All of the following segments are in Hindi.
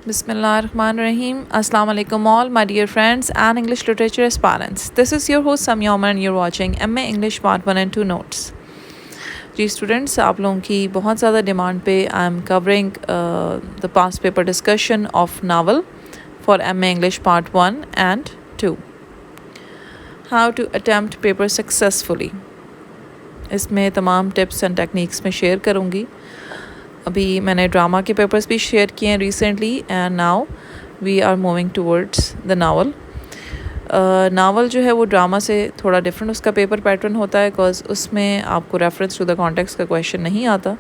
Bismillahirrahmanirrahim. Assalamu alaikum all my dear friends and English literature aspirants. This is your host Samia Omar and you're watching MA English Part 1 and 2 notes. Ji students, आप लोगों की बहुत ज़्यादा डिमांड पे I am covering the past paper discussion of novel for MA English Part 1 and 2. How to attempt paper successfully. इसमें तमाम टिप्स एंड टेक्निक्स में शेयर करूँगी. अभी मैंने ड्रामा के पेपर्स भी शेयर किए हैं recently and now we are moving towards the novel. Novel जो है वो ड्रामा से थोड़ा डिफरेंट उसका पेपर पैटर्न होता है बिकॉज उसमें आपको रेफरेंस टू द कॉन्टेक्स्ट का क्वेश्चन नहीं आता.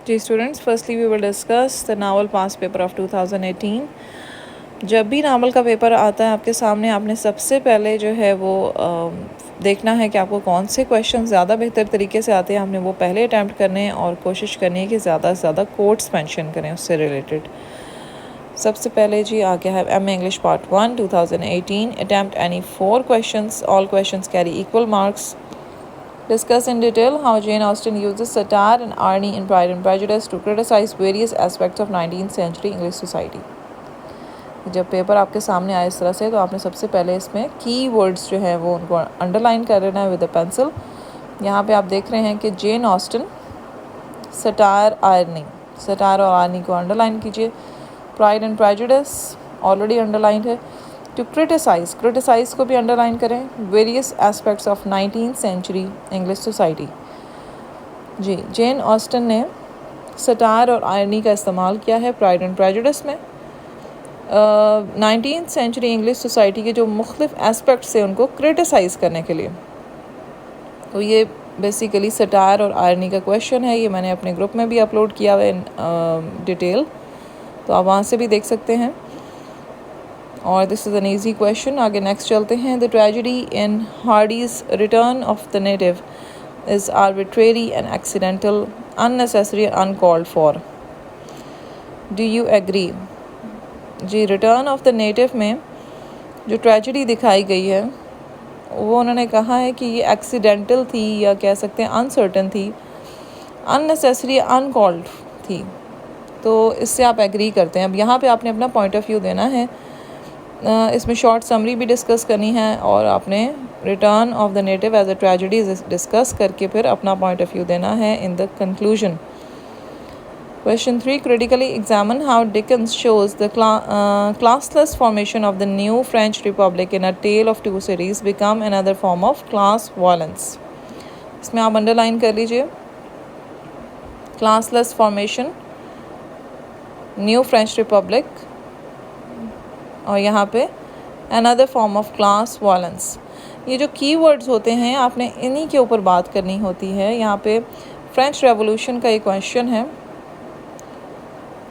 जी students, firstly we will discuss the novel past paper of 2018. जब भी नावल का पेपर आता है आपके सामने, आपने सबसे पहले जो है वो देखना है कि आपको कौन से क्वेश्चन ज़्यादा बेहतर तरीके से आते हैं. हमने वो पहले अटैम्प्ट करने हैं और कोशिश करनी है कि ज़्यादा से ज़्यादा कोट्स मेंशन करें उससे रिलेटेड. सबसे पहले जी आ गया है MA English Part 1 2018. Attempt any 4 questions. All questions carry equal marks. Discuss in detail how Jane Austen uses satire and irony in Pride and Prejudice to criticize various aspects of 19th century English society. जब पेपर आपके सामने आए इस तरह से तो आपने सबसे पहले इसमें की वर्ड्स जो हैं वो उनको अंडरलाइन कर लेना है विद अ पेंसिल. यहाँ पे आप देख रहे हैं कि Jane Austen, satire, irony, satire और आयरनी को अंडरलाइन कीजिए. Pride and Prejudice already underline है. टू क्रिटिसाइज, क्रिटिसाइज को भी अंडरलाइन करें. Various aspects of 19th century English society. जी, जेन ऑस्टन ने सटायर और आयरनी का इस्तेमाल किया है प्राइड एंड प्रेजुडिस में. 19th सेंचुरी इंग्लिश सोसाइटी के जो मुख्तलिफ एस्पेक्ट्स थे उनको क्रिटिसाइज़ करने के लिए. तो ये बेसिकली सटायर और आयरनी का क्वेश्चन है. ये मैंने अपने ग्रुप में भी अपलोड किया हुआ इन डिटेल, तो आप वहाँ से भी देख सकते हैं. और this is an easy question. आगे नेक्स्ट चलते हैं. The tragedy in Hardy's Return of the Native is arbitrary and accidental, unnecessary, uncalled for. Do you agree? जी, रिटर्न ऑफ द नेटिव में जो ट्रेजेडी दिखाई गई है वो उन्होंने कहा है कि ये एक्सीडेंटल थी या कह सकते हैं अनसर्टन थी, अननेसेसरी, अनकॉल्ड थी. तो इससे आप एग्री करते हैं. अब यहाँ पे आपने अपना पॉइंट ऑफ व्यू देना है. इसमें शॉर्ट समरी भी डिस्कस करनी है और आपने Return of the Native as a tragedy discuss करके फिर अपना पॉइंट ऑफ व्यू देना है in the conclusion. Question 3. Critically examine how Dickens shows the classless formation of the new French Republic in A Tale of Two Cities become another form of class violence. इसमें आप अंडरलाइन कर लीजिए. Classless formation, New French Republic, और यहाँ पे another form of class violence. ये जो की वर्ड्स होते हैं आपने इन्हीं के ऊपर बात करनी होती है. यहाँ पे फ्रेंच रेवोल्यूशन का एक क्वेश्चन है,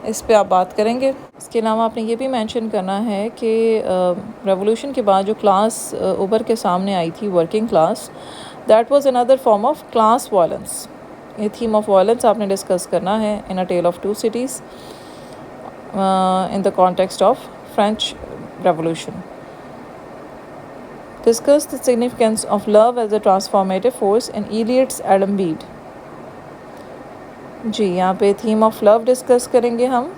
इस पे आप बात करेंगे. इसके अलावा आपने ये भी मेंशन करना है कि रेवोल्यूशन के बाद जो क्लास उभर के सामने आई थी, working class, that was another form of class violence. ये थीम ऑफ वायलेंस आपने डिस्कस करना है in a tell of to Cities in the context of French Revolution. Discuss the significance of love as a transformative force in Eliot's Adam Bede. जी, यहाँ पे थीम ऑफ लव डिस्कस करेंगे हम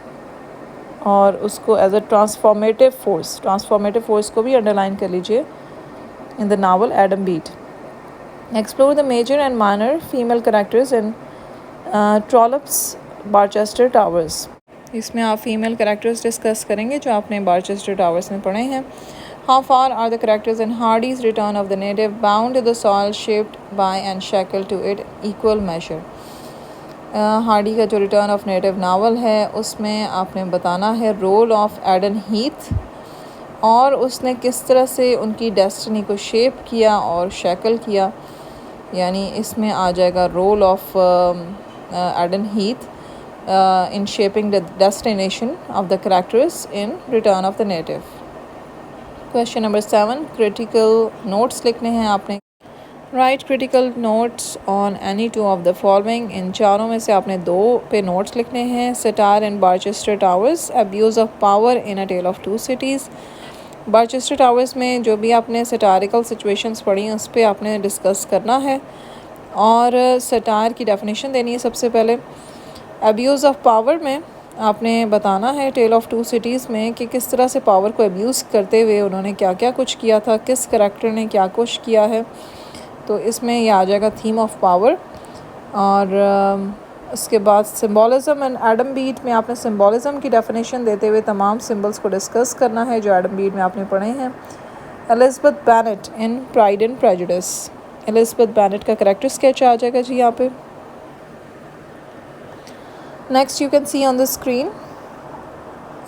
और उसको एज अ ट्रांसफॉर्मेटिव फोर्स को भी अंडरलाइन कर लीजिए in the novel Adam Bede. Explore the major and minor female characters in Trollope's Barchester Towers. इसमें आप फीमेल कैरेक्टर्स डिस्कस करेंगे जो आपने बारचेस्टर टावर्स में पढ़े हैं. How far are the characters in Hardy's Return of the Native bound to the soil shaped by and shackled to it equal measure. Hardy का जो रिटर्न ऑफ नेटिव नावल है उसमें आपने बताना है रोल ऑफ एडन हीथ और उसने किस तरह से उनकी डेस्टिनी को शेप किया और शैकल किया. यानी इसमें आ जाएगा role of Egdon Heath in shaping the destination of the characters in Return of the Native. Question number 7. Critical notes लिखने हैं आपने. Write critical notes on any two of the following. इन चारों में से आपने 2 पे नोट्स लिखने हैं. Satire in Barchester Towers, abuse of power in a tell of to Cities. Barchester Towers में जो भी आपने सटारिकल सिचुएशंस पढ़ी हैं उस पर आपने डिस्कस करना है और सटायर की डेफिनेशन देनी है सबसे पहले. अब्यूज़ ऑफ पावर में आपने बताना है टेल ऑफ टू सिटीज़ में कि किस तरह से पावर को अब्यूज़ करते हुए उन्होंने क्या क्या कुछ किया था, किस करैक्टर ने क्या कुछ किया है। तो इसमें यह आ जाएगा थीम ऑफ पावर। और उसके बाद सिंबॉलिज़म एंड एडम बीट में आपने सिंबॉलिज़म की डेफिनेशन देते हुए तमाम सिंबल्स को डिस्कस करना है जो एडम बीट में आपने पढ़े हैं। Elizabeth Bennett in Pride and prejudice, Elizabeth Bennett का करैक्टर स्केच आ जाएगा जी यहाँ पे। Next you can see on the screen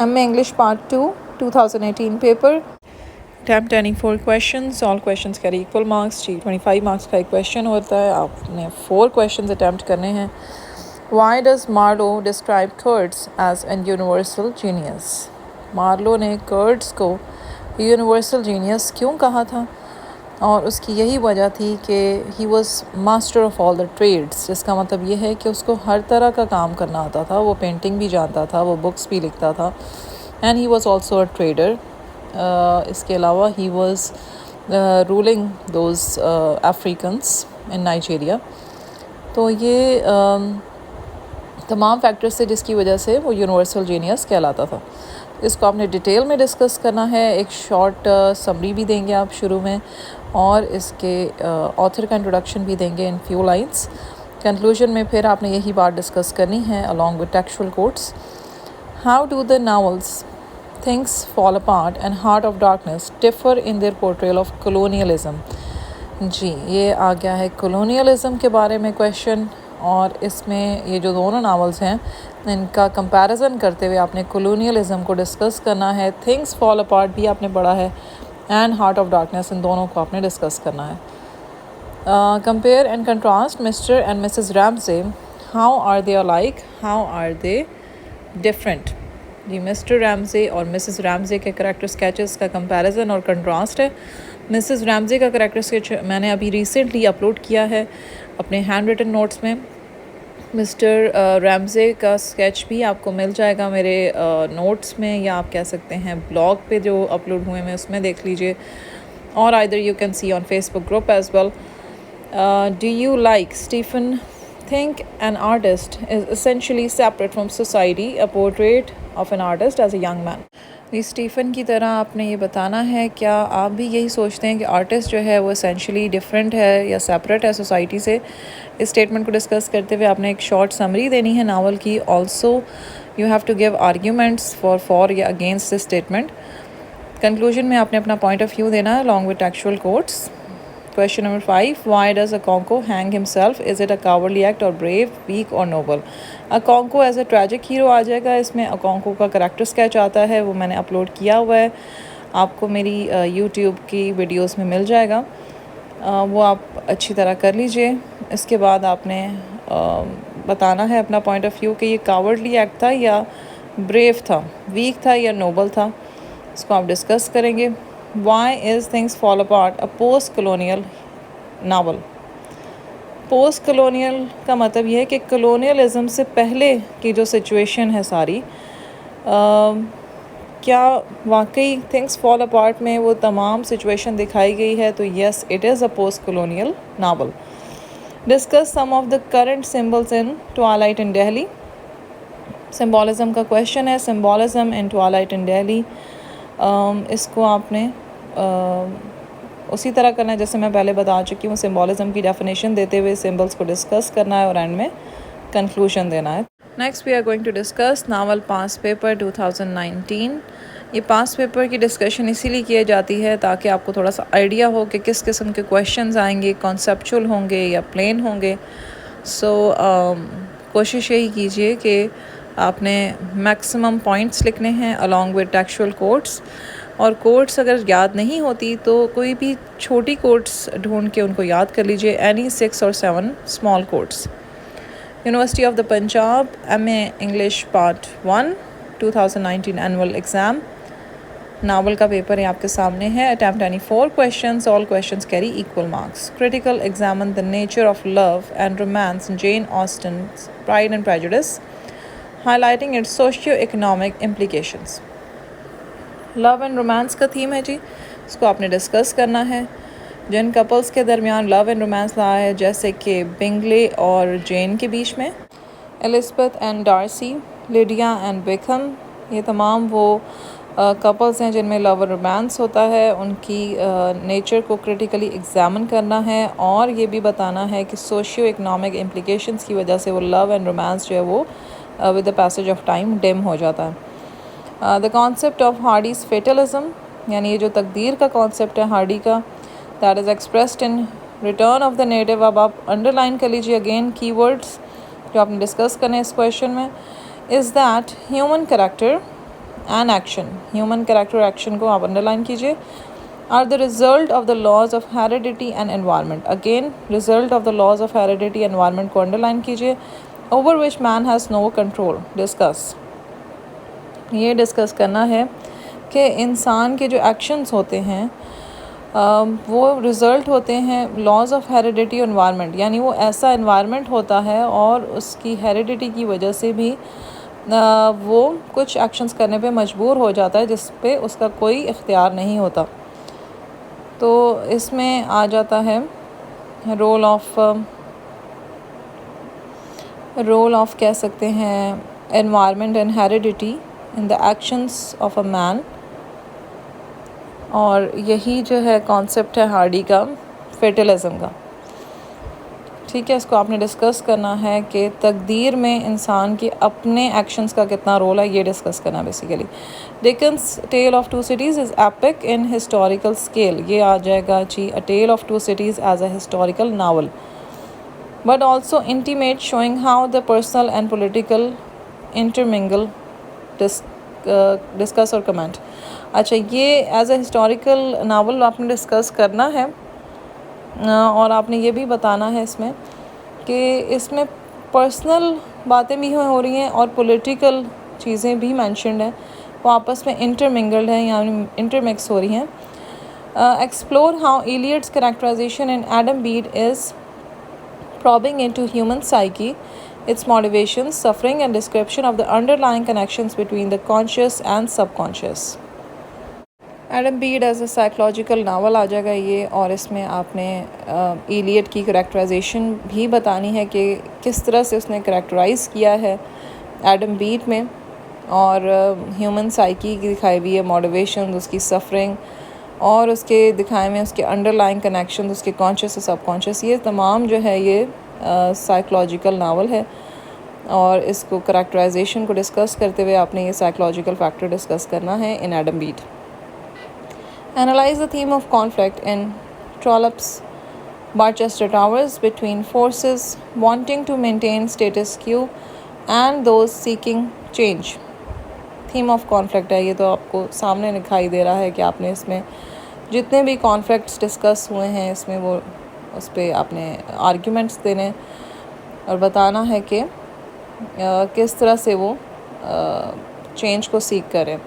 MA English Part 2 2018 paper. Attempt any 4 questions. All questions carry equal marks. Ji 25 marks का एक क्वेश्चन होता है, आपने 4 questions attempt करने हैं। Why does Marlowe describe Kurtz as a universal genius? Marlow ने कर्ट्स को यूनिवर्सल जीनियस क्यों कहा था? और उसकी यही वजह थी कि he was master of all the trades, जिसका मतलब ये है कि उसको हर तरह का काम करना आता था। वो पेंटिंग भी जानता था, वो बुक्स भी लिखता था, and he was also a trader. इसके अलावा he was ruling those Africans in Nigeria. तो ये तमाम फैक्टर्स से जिसकी वजह से वो यूनिवर्सल जीनियस कहलाता था। इसको आपने डिटेल में डिस्कस करना है। एक शॉर्ट समरी भी देंगे आप शुरू में, और इसके ऑथर का इंट्रोडक्शन भी देंगे इन फ्यू लाइंस। कंक्लूजन में फिर आपने यही बात डिस्कस करनी है along with textual quotes. How do the novels Things Fall Apart and Heart of Darkness differ in their portrayal of colonialism? जी, ये आ गया है कॉलोनियलिज्म के बारे में क्वेश्चन, और इसमें ये जो दोनों नावल्स हैं इनका कंपैरिजन करते हुए आपने कॉलोनियलिज्म को डिस्कस करना है। थिंग्स फॉल अपार्ट भी आपने पढ़ा है, एंड हार्ट ऑफ डार्कनेस, इन दोनों को आपने डिस्कस करना है। Compare and contrast Mr and Mrs Ramsay, how are they alike, how are they different? जी, मिस्टर रैमसे और मिसेस रैमसे के करैक्टर स्केचेस का कंपैरिजन और कंट्रास्ट है। मिसेस रैमसे का करैक्टर स्केच मैंने अभी रिसेंटली अपलोड किया है अपने हैंड रिटन नोट्स में। मिस्टर रैमसे का स्केच भी आपको मिल जाएगा मेरे नोट्स में, या आप कह सकते हैं ब्लॉग पे जो अपलोड हुए हैं उसमें देख लीजिए, और either you can see on Facebook group as well. Do you like Stephen think an artist is essentially separate from society, a portrait of an artist as a young man? Stephen की तरह आपने ये बताना है, क्या आप भी यही सोचते हैं कि आर्टिस्ट जो है वो एसेंशियली डिफरेंट है या सेपरेट है सोसाइटी से? इस स्टेटमेंट को डिस्कस करते हुए आपने एक शॉर्ट समरी देनी है नावल की। Also you have to give arguments for या अगेंस्ट दिस स्टेटमेंट। कंक्लूजन में आपने अपना पॉइंट ऑफ व्यू देना है along with actual quotes. Question number 5. Why does Okonkwo hang himself? Is it a cowardly act or brave, weak or noble? Okonkwo as a tragic hero आ जाएगा। इसमें Okonkwo का करेक्टर स्केच आता है, वो मैंने अपलोड किया हुआ है, आपको मेरी YouTube की वीडियोस में मिल जाएगा, वो आप अच्छी तरह कर लीजिए। इसके बाद आपने बताना है अपना पॉइंट ऑफ व्यू कि ये कावर्डली एक्ट था या ब्रेव था, वीक था या नोबल था, इसको आप डिस्कस करेंगे। Why is Things Fall Apart a post-colonial novel? Post colonial का मतलब यह है कि कलोनियलिज्म से पहले की जो सिचुएशन है सारी, क्या वाकई थिंग्स फॉल अपार्ट में वो तमाम सिचुएशन दिखाई गई है? तो yes, it is a post colonial novel. Discuss some of the current symbols in Twilight in Delhi. Symbolism का क्वेश्चन है, सिम्बॉलिज़म इन ट्वाइलाइट इन दिल्ली। इसको आपने उसी तरह करना है जैसे मैं पहले बता चुकी हूँ। सिम्बॉलिज़म की डेफिनेशन देते हुए सिम्बल्स को डिस्कस करना है और एंड में कंक्लूजन देना है। Next we are going to discuss novel past paper 2019। ये पास पेपर की डिस्कशन इसीलिए की जाती है ताकि आपको थोड़ा सा आइडिया हो कि किस किस्म के क्वेश्चंस आएंगे, कॉन्सेप्चुअल होंगे या प्लेन होंगे। सो कोशिश यही कीजिए कि आपने मैक्सिमम पॉइंट्स लिखने हैं अलॉन्ग विद टेक्सचुअल कोट्स, और कोट्स अगर याद नहीं होती तो कोई भी छोटी कोट्स ढूंढ के उनको याद कर लीजिए, एनी 6 और 7 small quotes. University of the Punjab MA English part 1 2019 annual exam. Novel का पेपर है आपके सामने है। Attempt any 4 questions, all questions carry equal marks. Critical examine the nature of love and romance in Jane Austen's Pride and Prejudice, highlighting its socio-economic implications. Love and romance का थीम है जी, इसको आपने डिस्कस करना है। जिन कपल्स के दरमियान लव एंड रोमांस रहा है, जैसे कि बिंगले और जेन के बीच में, Elizabeth and Darcy, Lydia and Wickham, ये तमाम वो कपल्स हैं जिनमें लव और रोमांस होता है। उनकी नेचर को क्रिटिकली एग्ज़ामिन करना है और ये भी बताना है कि सोशियो इकनॉमिक इम्प्लिकेशंस की वजह से वो लव एंड रोमांस जो है वो with the passage of time dim हो जाता है। The concept of Hardy's fatalism, यानी ये जो तकदीर का कॉन्सेप्ट है हार्डी का, that is expressed in Return of the native. अब आप अंडरलाइन कर लीजिए अगेन कीवर्ड्स जो आपने डिस्कस करने इस क्वेश्चन में, is that human character and action, human character action को आप अंडरलाइन कीजिए, are the result of the laws of heredity and environment, again result of the laws of heredity environment को अंडरलाइन कीजिए, over which man has no control, discuss, ये डिस्कस करना है कि इंसान के जो एक्शंस होते हैं वो रिज़ल्ट होते हैं लॉज ऑफ हेरिडिटी एनवायरनमेंट, यानी वो ऐसा एनवायरनमेंट होता है और उसकी हेरिडिटी की वजह से भी वो कुछ एक्शंस करने पे मजबूर हो जाता है जिस पे उसका कोई इख्तियार नहीं होता। तो इसमें आ जाता है रोल ऑफ कह सकते हैं environment and heredity in the actions of a man, और यही जो है कॉन्सेप्ट है हार्डी का फेटलिज्म का। ठीक है, इसको आपने डिस्कस करना है कि तकदीर में इंसान के अपने एक्शंस का कितना रोल है, ये डिस्कस करना है basically. Dickens Tale of to Cities is epic in historical scale, ये आ जाएगा जी A tell of to Cities as a historical novel, but also intimate showing how the personal and political intermingle, discuss और कमेंट। अच्छा, ये एज अ हिस्टोरिकल नावल आपने डिस्कस करना है और आपने ये भी बताना है इसमें कि इसमें पर्सनल बातें भी हो रही हैं और पॉलिटिकल चीज़ें भी मेंशन्ड हैं, वो आपस में इंटरमिंगल्ड हैं यानी इंटरमिक्स हो रही हैं। Explore how Eliot's characterization in Adam Bede is probing into human psyche, its motivations, suffering and description of the underlying connections between the conscious and subconscious. Adam Bede as a psychological novel आ जाएगा ये, और इसमें आपने इलियट की करैक्टराइजेशन भी बतानी है कि किस तरह से उसने करैक्टराइज़ किया है एडम बीड में, और ह्यूमन साइकी की दिखाई हुई है मोटिवेशन, उसकी सफरिंग और उसके दिखाए में उसके अंडरलाइन कनेक्शन, उसके कॉन्शियस और सबकॉन्शियस, ये तमाम जो है ये साइकोलॉजिकल नावल है। और इसको करैक्टराइजेशन को डिस्कस करते हुए आपने ये साइकोलॉजिकल फैक्टर डिस्कस करना है in Adam Bede. Analyze the theme of conflict in Trollope's Barchester Towers between forces wanting to maintain status quo and those seeking change. Theme of conflict है ये, तो आपको सामने दिखाई दे रहा है कि आपने इसमें जितने भी कॉन्फ्लिक्ट्स डिस्कस हुए हैं इसमें वो उस पर आपने आर्ग्यूमेंट्स देने और बताना है कि किस तरह से वो चेंज को सीख करें।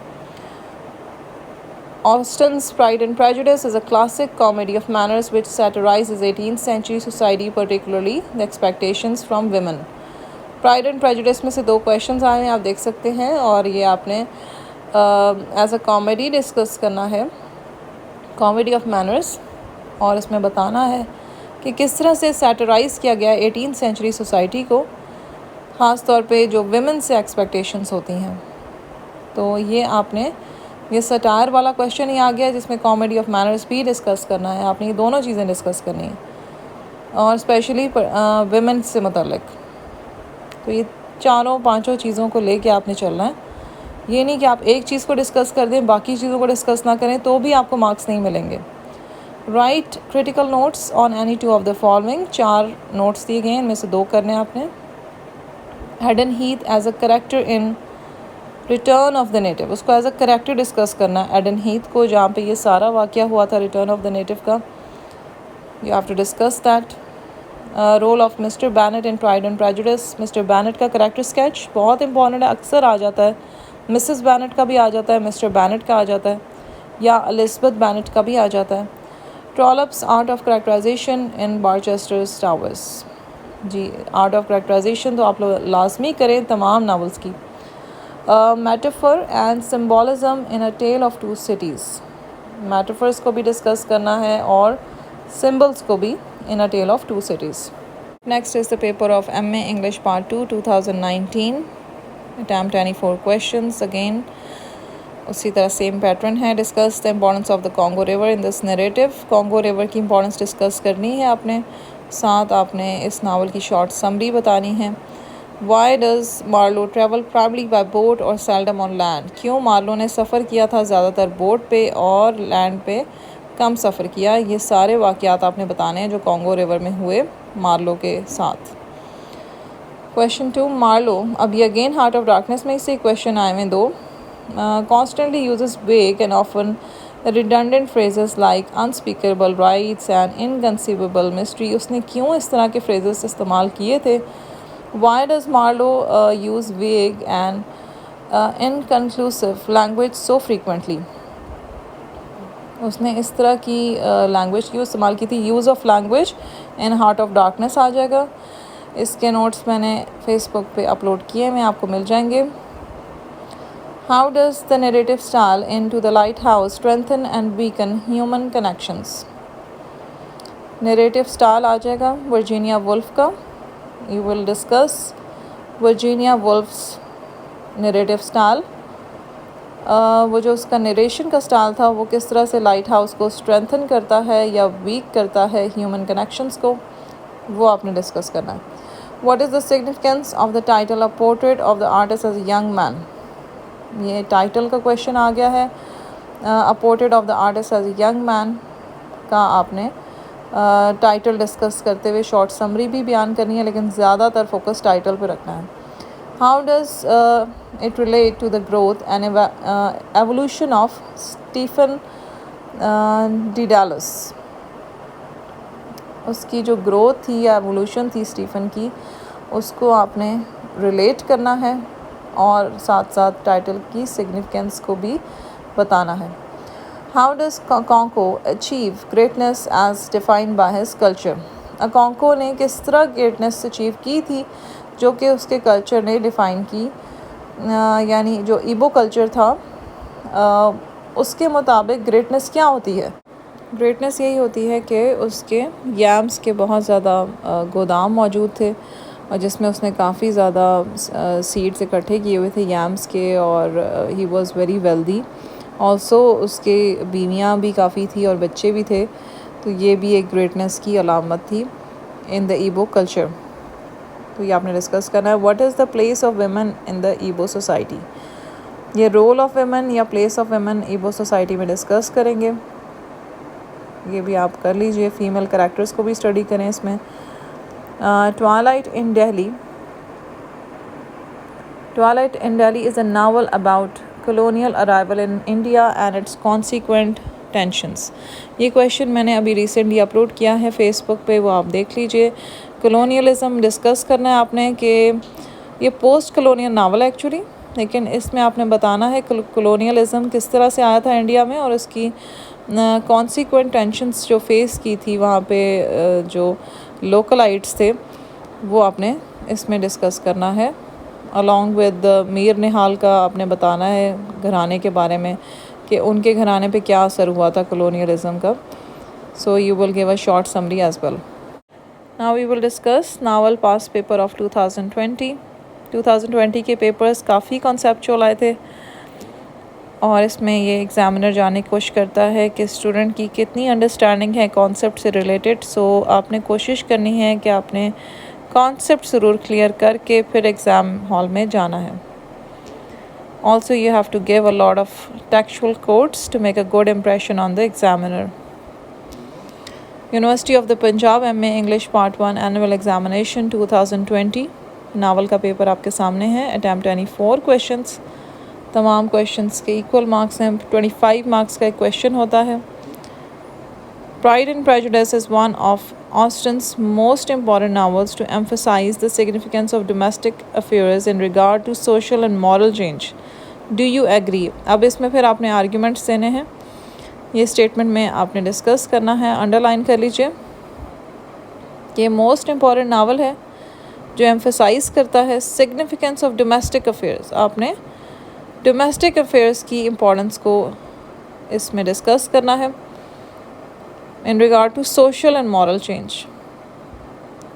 Austen's Pride and Prejudice is a classic comedy of manners which satirizes 18th century society, particularly the expectations from women. Pride and Prejudice में से 2 क्वेश्चंस आए हैं, आप देख सकते हैं, और ये आपने एज अ कॉमेडी डिस्कस करना है, कॉमेडी ऑफ मैनर्स, और इसमें बताना है कि किस तरह से सैटराइज़ किया गया 18th सेंचुरी सोसाइटी को, ख़ास तौर पे जो विमेन से एक्सपेक्टेशंस होती हैं। तो ये आपने ये सटायर वाला क्वेश्चन ही आ गया जिसमें कॉमेडी ऑफ मैनर्स भी डिस्कस करना है, आपने ये दोनों चीज़ें डिस्कस करनी है और स्पेशली विमेन से मुतल्लिक। तो ये 4-5 चीज़ों को लेके आपने चलना है, ये नहीं कि आप एक चीज़ को डिस्कस कर दें बाकी चीज़ों को डिस्कस ना करें तो भी आपको मार्क्स नहीं मिलेंगे। Write critical notes on any 2 of the following, 4 notes दिए गए हैं, इनमें से 2 करने आपने। Egdon Heath as a character in Return of the Native, उसको एज अ करेक्टर डिस्कस करना है एडन हीथ को, जहाँ पे ये सारा वाक़या हुआ था रिटर्न ऑफ द नेटिव का। You have to discuss that. Role of Mr Bennet in Pride and Prejudice, Mr Bennet का करेक्टर स्केच बहुत इंपॉर्टेंट है, अक्सर आ जाता है, मिसेस बैनेट का भी आ जाता है, मिस्टर बैनेट का आ जाता है, या एलिज़ाबेथ बैनेट का भी आ जाता है। Trollope's art of characterization in Barchester's Towers, जी आर्ट ऑफ करेक्टराइजेशन तो आप लोग लाजमी करें तमाम नावल्स की। Metaphor and symbolism in a tell of 2 Cities, metaphors को भी डिस्कस करना है और सिम्बल्स को भी in a tell of 2 cities. Next is the paper of MA English Part 2 2019. Attempt any 4 questions again उसी तरह सेम पैटर्न है। Discuss the importance of the Congo river in this narrative. Congo river की इम्पोर्टेंस डिस्कस करनी है आपने, साथ आपने इस नावल की शॉर्ट समरी बतानी है। Why does Marlow travel primarily by boat और सेल्डम ऑन लैंड। क्यों मार्लो ने सफ़र किया था ज़्यादातर बोट पे और लैंड पे कम सफ़र किया। ये सारे वाक़यात आपने बताने हैं जो कॉन्गो रिवर में हुए मार्लो के साथ। क्वेश्चन 2 मार्लो, अब ये अगेन हार्ट ऑफ डार्कनेस में से क्वेश्चन आए हुए दो। Constantly uses vague and often redundant phrases like unspeakable rights and inconceivable mystery. उसने क्यों इस तरह के phrases इस्तेमाल किए थे? Why does Marlowe use vague and inconclusive language so frequently? उसने इस तरह की लैंग्वेज क्यों इस्तेमाल की थी? Use of language in Heart of Darkness आ जाएगा। इसके नोट्स मैंने फेसबुक पे अपलोड किए, मैं आपको मिल जाएंगे। How does the narrative style into the lighthouse strengthen and weaken human connections? Narrative style आ जाएगा वर्जीनिया वुल्फ का। You will discuss Virginia wolves narrative style। वो जो उसका नरेशन का स्टाइल था वो किस तरह से लाइट हाउस को स्ट्रेंथन करता है या वीक करता है ह्यूमन कनेक्शंस को, वो आपने डिस्कस करना है। What is the significance of the title A Portrait of the Artist as a Young Man? ये टाइटल का क्वेश्चन आ गया है। A portrait of the artist as a young man का आपने टाइटल डिस्कस करते हुए शॉर्ट समरी भी बयान करनी है, लेकिन ज़्यादातर फोकस टाइटल पे रखना है। How does it relate to the growth and evolution of Stephen Dedalus. उसकी जो ग्रोथ थी या एवोल्यूशन थी स्टीफन की, उसको आपने रिलेट करना है और साथ साथ टाइटल की सिग्निफिकेंस को भी बताना है। How does Okonkwo achieve greatness as defined by his culture. Okonkwo ने किस तरह ग्रेटनेस अचीव की थी जो कि उसके कल्चर ने डिफ़ाइन की, यानी जो इबो कल्चर था उसके मुताबिक ग्रेटनेस क्या होती है। ग्रेटनेस यही होती है कि उसके यैम्स के बहुत ज़्यादा गोदाम मौजूद थे और जिसमें उसने काफ़ी ज़्यादा सीड्स इकट्ठे किए हुए थे यैम्स के, और he was very wealthy also. उसके बीवियाँ भी काफ़ी थी और बच्चे भी थे, तो ये भी एक ग्रेटनेस की अलामत थी इन द ईबो कल्चर। तो ये आपने डिस्कस करना है। What is the place of women in the Igbo society. ये रोल ऑफ वेमेन या place of women Igbo society में डिस्कस करेंगे, ये भी आप कर लीजिए। फ़ीमेल कैरेक्टर्स को भी स्टडी करें इसमें। Twilight in Delhi. Twilight in Delhi is a novel about colonial arrival in India and its consequent tensions. ये क्वेश्चन मैंने अभी रिसेंटली अपलोड किया है फेसबुक पे, वो आप देख लीजिए। कलोनियलिज़म डिस्कस करना है आपने कि ये पोस्ट कलोनियल नावल है एक्चुअली, लेकिन इसमें आपने बताना है कलोनियलिज़म किस तरह से आया था इंडिया में और उसकी कॉन्सिक्वेंट टेंशंस जो फेस की थी वहाँ पे जो लोकलाइट्स थे, वो आपने इसमें डिस्कस करना है। अलॉन्ग विद मीर निहाल का आपने बताना है घराने के बारे में कि उनके घराने पे क्या असर हुआ था कलोनियलिज़म का। So you will give a short summary as well. Now we will discuss novel past paper of 2020। 2020 के पेपर्स काफ़ी कॉन्सेप्चुअल आए थे और इसमें ये एग्ज़ामिनर जानने की कोशिश करता है कि स्टूडेंट की कितनी अंडरस्टैंडिंग है कॉन्सेप्ट से रिलेटेड। सो आपने कोशिश करनी है कि आपने कॉन्सेप्ट ज़रूर क्लियर करके फिर एग्ज़ाम हॉल में जाना है। Also you have to give a lot of textual quotes to make a good impression on the examiner. University of the Punjab MA English part 1 annual examination 2020 novel का पेपर आपके सामने है। Attempt any 4 questions. तमाम क्वेश्चंस के इक्वल मार्क्स हैं। 25 मार्क्स का एक क्वेश्चन होता है। Pride and Prejudice is one of Austen's most important novels to emphasise the significance of domestic affairs in regard to social and moral change. Do you agree. अब इसमें फिर आपने आर्ग्यूमेंट्स देने हैं, ये स्टेटमेंट में आपने डिस्कस करना है। अंडरलाइन कर लीजिए कि ये मोस्ट इम्पॉर्टेंट नावल है जो एम्फसाइज करता है सिग्निफिकेंस ऑफ डोमेस्टिक अफेयर्स। आपने डोमेस्टिक अफेयर्स की इम्पोर्टेंस को इसमें डिस्कस करना है in regard to social and moral change.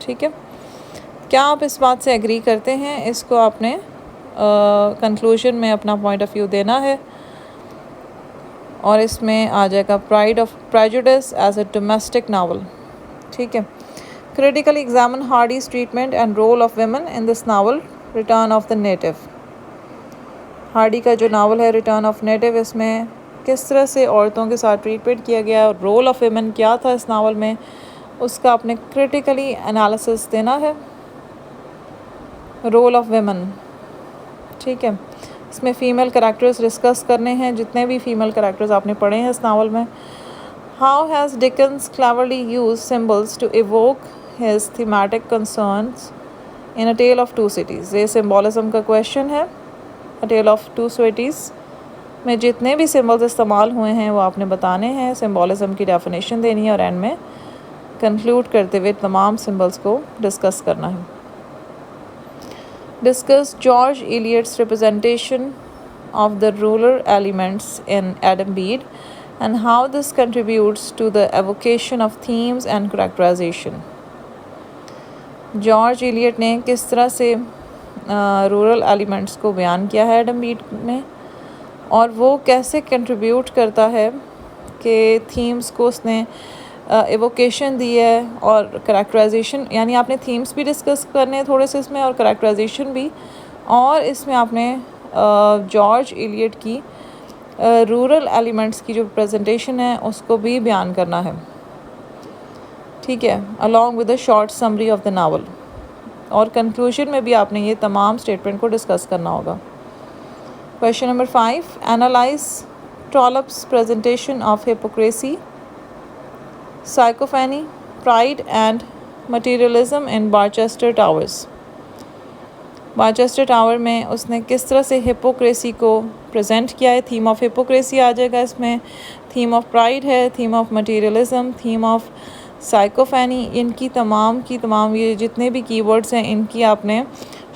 ठीक है, क्या आप इस बात से एग्री करते हैं? इसको आपने कंक्लूजन में अपना पॉइंट ऑफ व्यू देना है। और इसमें आ जाएगा pride of prejudice as a domestic novel. ठीक है। Critically examine Hardy's treatment and role of women in this novel return of the native. Hardy का जो नावल है रिटर्न ऑफ नेटिव, इसमें किस तरह से औरतों के साथ ट्रीटमेंट किया गया और रोल ऑफ वेमेन क्या था इस नावल में, उसका आपने क्रिटिकली एनालिसिस देना है। रोल ऑफ वेमेन, ठीक है। इसमें फ़ीमेल करैक्टर्स डिस्कस करने हैं, जितने भी फ़ीमेल करैक्टर्स आपने पढ़े हैं इस नावल में। How has Dickens cleverly use symbols to evoke his thematic concerns in a tell of to cities. ये सिम्बॉलिज्म का क्वेश्चन है। A tell of to cities में जितने भी सिम्बल्स इस्तेमाल हुए हैं वो आपने बताने हैं, सिम्बॉलिज्म की डेफिनेशन देनी है और एंड में कंक्लूड करते हुए तमाम सिम्बल्स को डिस्कस करना है। Discuss George Eliot's representation of the rural elements in Adam Bede and how this contributes to the evocation of themes and characterization. George Eliot ने किस तरह से रूरल एलिमेंट्स को बयान किया है एडम बीड में, और वो कैसे कंट्रीब्यूट करता है कि थीम्स को उसने एवोकेशन दी है और करैक्टराइजेशन, यानी आपने थीम्स भी डिस्कस करने हैं थोड़े से इसमें और करैक्टराइजेशन भी, और इसमें आपने जॉर्ज इलियट की रूरल एलिमेंट्स की जो प्रेजेंटेशन है उसको भी बयान करना है। ठीक है, along with a short summary of the novel. और कंक्लूजन में भी आपने ये तमाम स्टेटमेंट को डिस्कस करना होगा। Question number 5, analyse Trollope's presentation of hypocrisy, sycophancy, pride and materialism in Barchester Towers. Barchester Tower में उसने किस तरह से हिपोक्रेसी को प्रेजेंट किया है। थीम ऑफ हिपोक्रेसी आ जाएगा इसमें, थीम ऑफ प्राइड है, theme of materialism, theme of sycophancy. इनकी तमाम ये जितने भी कीवर्ड्स हैं इनकी आपने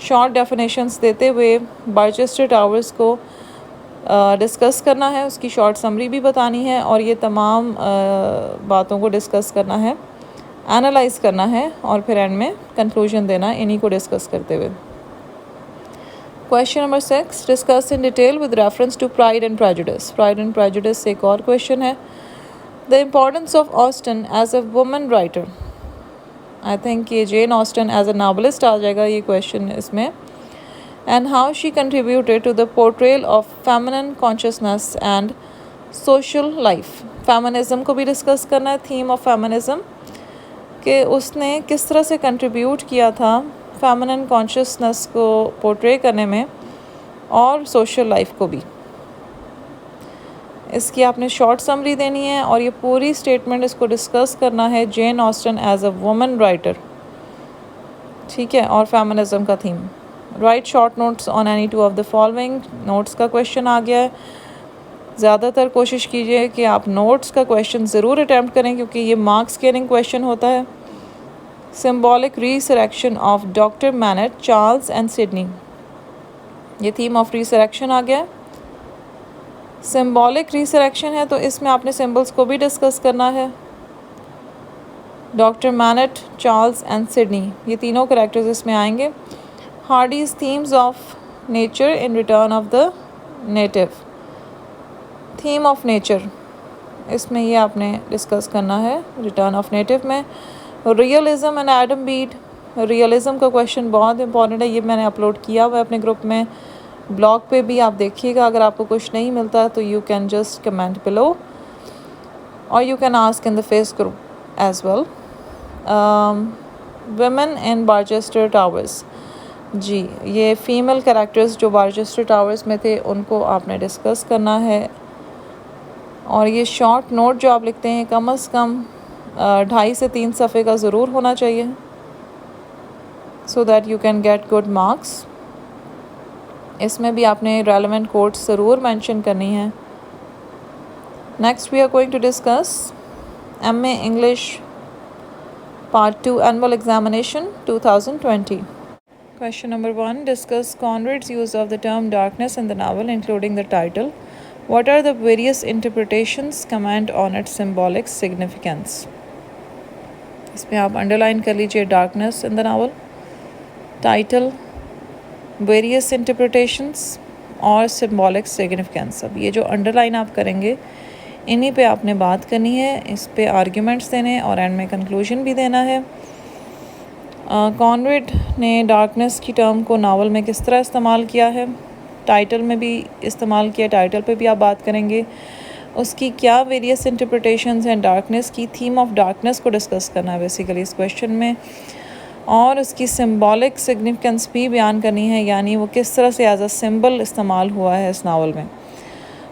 शॉर्ट डेफिनेशंस देते हुए बारचेस्टर टावर्स को डिस्कस करना है, उसकी शॉर्ट समरी भी बतानी है और ये तमाम बातों को डिस्कस करना है, एनालाइज करना है और फिर एंड में कंक्लूजन देना है इन्हीं को डिस्कस करते हुए। Question number 6, discuss in detail with reference to pride and prejudice. Pride and prejudice एक और क्वेश्चन है। The importance of Austen as a woman writer. I think ये Jane Austen as a novelist आ जाएगा ये क्वेश्चन इसमें। And how she contributed to the portrayal of feminine consciousness and social life. Feminism को भी डिस्कस करना है, थीम ऑफ फेमिनिज्म कि उसने किस तरह से कंट्रीब्यूट किया था फेमिनिन कॉन्शियसनेस को पोर्ट्रे करने में और सोशल लाइफ को भी। इसकी आपने शॉर्ट समरी देनी है और ये पूरी स्टेटमेंट इसको डिस्कस करना है Jane Austen as a woman writer. ठीक है, और फेमिनिज्म का theme. Write short notes on any two of the following. Notes का क्वेश्चन आ गया है। ज़्यादातर कोशिश कीजिए कि आप नोट्स का क्वेश्चन ज़रूर अटैम्प्ट करें क्योंकि ये मार्क्स गेनिंग क्वेश्चन होता है। Symbolic resurrection of doctor MANET, Charles and Sydney. ये थीम ऑफ रिसरेक्शन आ गया है। सिम्बॉलिक रिसरेक्शन है तो इसमें आपने सिम्बल्स को भी डिस्कस करना है। Doctor MANET, Charles and Sydney, ये तीनों करैक्टर्स इसमें आएंगे। Hardy's themes of nature in Return of the native. Theme of nature, इसमें ये आपने डिस्कस करना है रिटर्न ऑफ नेटिव में। Realism and Adam Beed. Realism का क्वेश्चन बहुत इंपॉर्टेंट है, ये मैंने अपलोड किया हुआ है अपने ग्रुप में, ब्लॉग पे भी आप देखिएगा। अगर आपको कुछ नहीं मिलता तो you can just comment below और you can ask in the face group as well. Women in Barchester Towers, जी ये फ़ीमेल कैरेक्टर्स जो बारचेस्टर टावर्स में थे उनको आपने डिस्कस करना है। और ये शॉर्ट नोट जो आप लिखते हैं कम से कम 2.5 से 3 सफ़े का ज़रूर होना चाहिए so that you can get good marks. इसमें भी आपने रेलेवेंट कोट्स ज़रूर मेंशन करनी है। Next we are going to discuss MA English part 2 annual examination 2020। Question number 1, discuss Conrad's use of the term darkness in the novel, including the title. What are the various interpretations? Comment on its symbolic significance. इसमें आप अंडरलाइन कर लीजिए darkness in the novel, title, various interpretations और सिंबॉलिक सिग्निफिकेंस। अब ये जो अंडरलाइन आप करेंगे इन्हीं पे आपने बात करनी है, इस पे आर्ग्यूमेंट्स देने और एंड में कंक्लूजन भी देना है। कॉनरेड ने डार्कनेस की टर्म को नावल में किस तरह इस्तेमाल किया है, टाइटल में भी इस्तेमाल किया, टाइटल पे भी आप बात करेंगे। उसकी क्या वेरियस इंटरप्रिटेशंस हैं डार्कनेस की, थीम ऑफ डार्कनेस को डिस्कस करना है बेसिकली इस क्वेश्चन में। और उसकी सिंबॉलिक सिग्निफिकेंस भी बयान करनी है, यानी वो किस तरह से एज अ सिंबल इस्तेमाल हुआ है इस नावल में।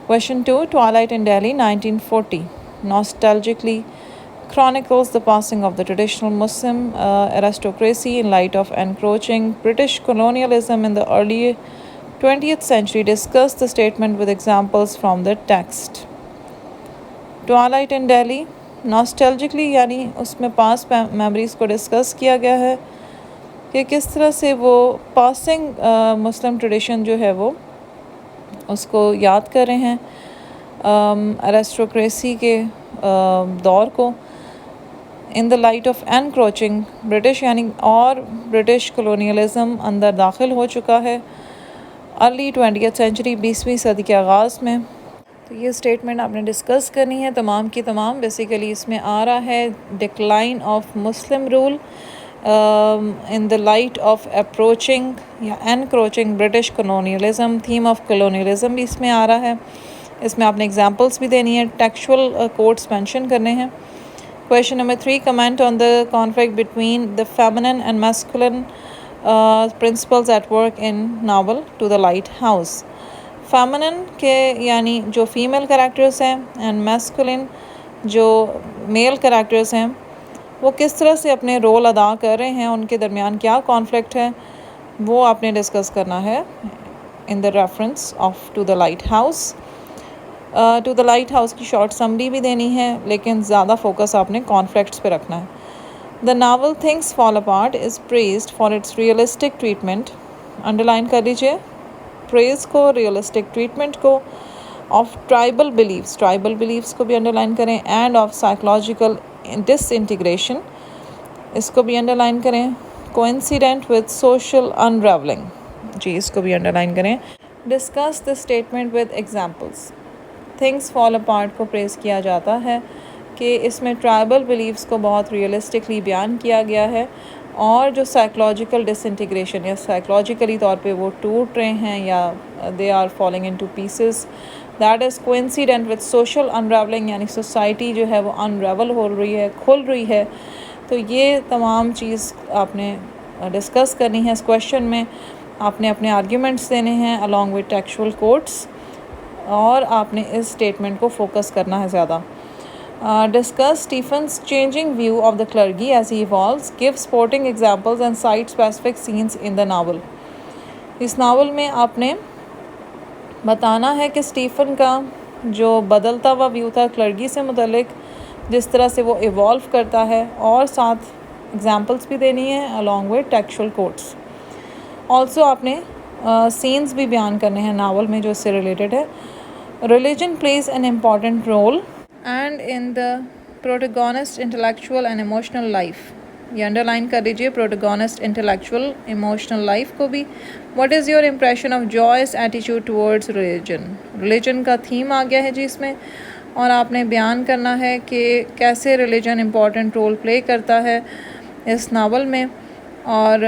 Question 2. Twilight in Delhi, 1940. Nostalgically chronicles the passing of the traditional Muslim aristocracy in light of encroaching British colonialism in the early 20th century. Discuss the statement with examples from the text. Twilight in Delhi, nostalgically यानी उसमें पास मेमोरीज को डिस्कस किया गया है कि किस तरह से वो पासिंग मुस्लिम ट्रेडिशन जो है वो उसको याद कर रहे हैं, अरिस्टोक्रेसी के दौर को, in the light of encroaching British यानी और ब्रिटिश कॉलोनियलिज्म अंदर दाखिल हो चुका है अर्ली 20th सेंचुरी, 20वीं सदी के आगाज़ में। तो ये स्टेटमेंट आपने डिस्कस करनी है तमाम की तमाम। बेसिकली इसमें आ रहा है decline of Muslim rule in the light of approaching या encroaching British colonialism, theme of colonialism भी इसमें आ रहा है। इसमें आपने एग्जांपल्स भी देनी है, टेक्सचुअल कोट्स मेंशन करने हैं। Question number 3, comment on the conflict between the feminine and masculine principles at work in novel to the lighthouse. Feminine के यानी जो फीमेल कैरेक्टर्स हैं एंड मैस्कुलिन जो मेल कैरेक्टर्स हैं वो किस तरह से अपने रोल अदा कर रहे हैं, उनके दरमियान क्या कॉन्फ्लिक्ट है, वो आपने डिस्कस करना है in the reference of to the lighthouse. To the lighthouse की शॉर्ट समरी भी देनी है, लेकिन ज़्यादा फोकस आपने कॉन्फ्लिक्ट्स पे रखना है। The novel things Fall apart is praised for its realistic treatment, underline कर लीजिए प्रेज को, रियलिस्टिक ट्रीटमेंट को, ऑफ ट्राइबल बिलीव्स को भी अंडरलाइन करें, एंड ऑफ साइकोलॉजिकल डिसइंटीग्रेशन, इसको भी अंडरलाइन करें, कोइंसिडेंट विद सोशल अनरावलिंग, जी इसको भी अंडरलाइन करें। Discuss the statement with examples. Things Fall apart को प्रेस किया जाता है कि इसमें ट्राइबल बिलीव्स को बहुत रियलिस्टिकली बयान किया गया है, और जो साइकोलॉजिकल डिसइंटीग्रेशन या साइकोलॉजिकली तौर पे वो टूट रहे हैं या they are falling into pieces, that is coincident with social unravelling, यानी सोसाइटी जो है वो अनरावल हो रही है, खुल रही है। तो ये तमाम चीज़ आपने डिस्कस करनी है इस क्वेश्चन में। आपने अपने आर्ग्यूमेंट्स देने हैं अलॉन्ग विद टेक्सचुअल कोट्स, और आपने इस स्टेटमेंट को फोकस करना है ज़्यादा। Discuss Stephen's changing view of the clergy as he evolves, give supporting examples and cite specific scenes in the novel. इस नावल में आपने बताना है कि स्टीफन का जो बदलता हुआ व्यू था क्लर्गी से मुतल्लिक, जिस तरह से वो इवॉल्व करता है, और साथ एग्जांपल्स भी देनी है along with textual quotes. Also आपने सीन्स भी बयान करने हैं नावल में जो इससे रिलेटेड है। Religion plays an important role and in the protagonist intellectual and emotional life, ये अंडरलाइन कर लीजिए प्रोटोगोनिस्ट इंटेलेक्चुअल इमोशनल लाइफ को भी। What is your impression of Joyce attitude towards religion का थीम आ गया है जी इसमें, और आपने बयान करना है कि कैसे रिलीजन इम्पॉर्टेंट रोल प्ले करता है इस नावल में, और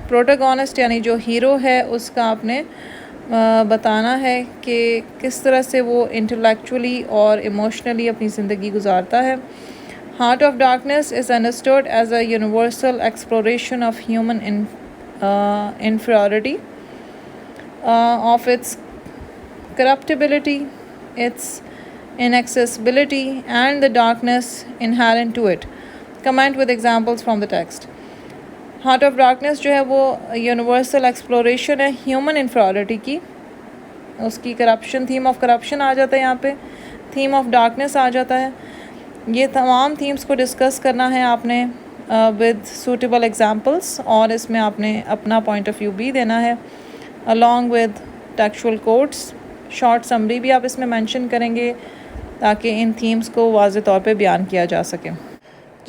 प्रोटोगोनिस्ट यानी जो हीरो है उसका आपने बताना है कि किस तरह से वो इंटेलेक्चुअली और इमोशनली अपनी ज़िंदगी गुजारता है। Heart of darkness is understood as a universal exploration of human inferiority, of its corruptibility, its inaccessibility, and the darkness inherent to it. Comment with examples from the text. Heart of darkness जो है वो यूनिवर्सल एक्सप्लोरेशन है ह्यूमन इन्फियरिटी की, उसकी करप्शन, थीम ऑफ करप्शन आ जाता है यहाँ पे, थीम ऑफ डार्कनेस आ जाता है। ये तमाम थीम्स को डिस्कस करना है आपने विद सूटेबल एग्जांपल्स, और इसमें आपने अपना पॉइंट ऑफ व्यू भी देना है along with textual quotes. Short summary भी आप इसमें मेंशन करेंगे ताकि इन थीम्स को वाज़ेह तौर पे बयान किया जा सके।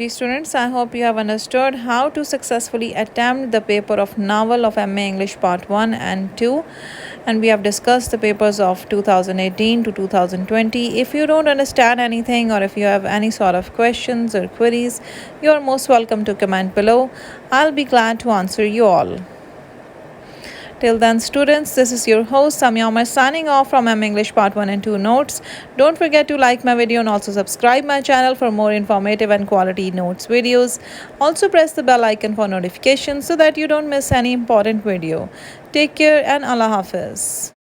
Dear students, I hope you have understood how to successfully attempt the paper of novel of MA English Part 1 and 2, and we have discussed the papers of 2018 to 2020. If you don't understand anything or if you have any sort of questions or queries, you are most welcome to comment below. I'll be glad to answer you all. Till then, students, this is your host Samya Omar signing off from M English Part 1 and 2 notes. Don't forget to like my video and also subscribe my channel for more informative and quality notes videos. Also press the bell icon for notifications so that you don't miss any important video. Take care and Allah Hafiz.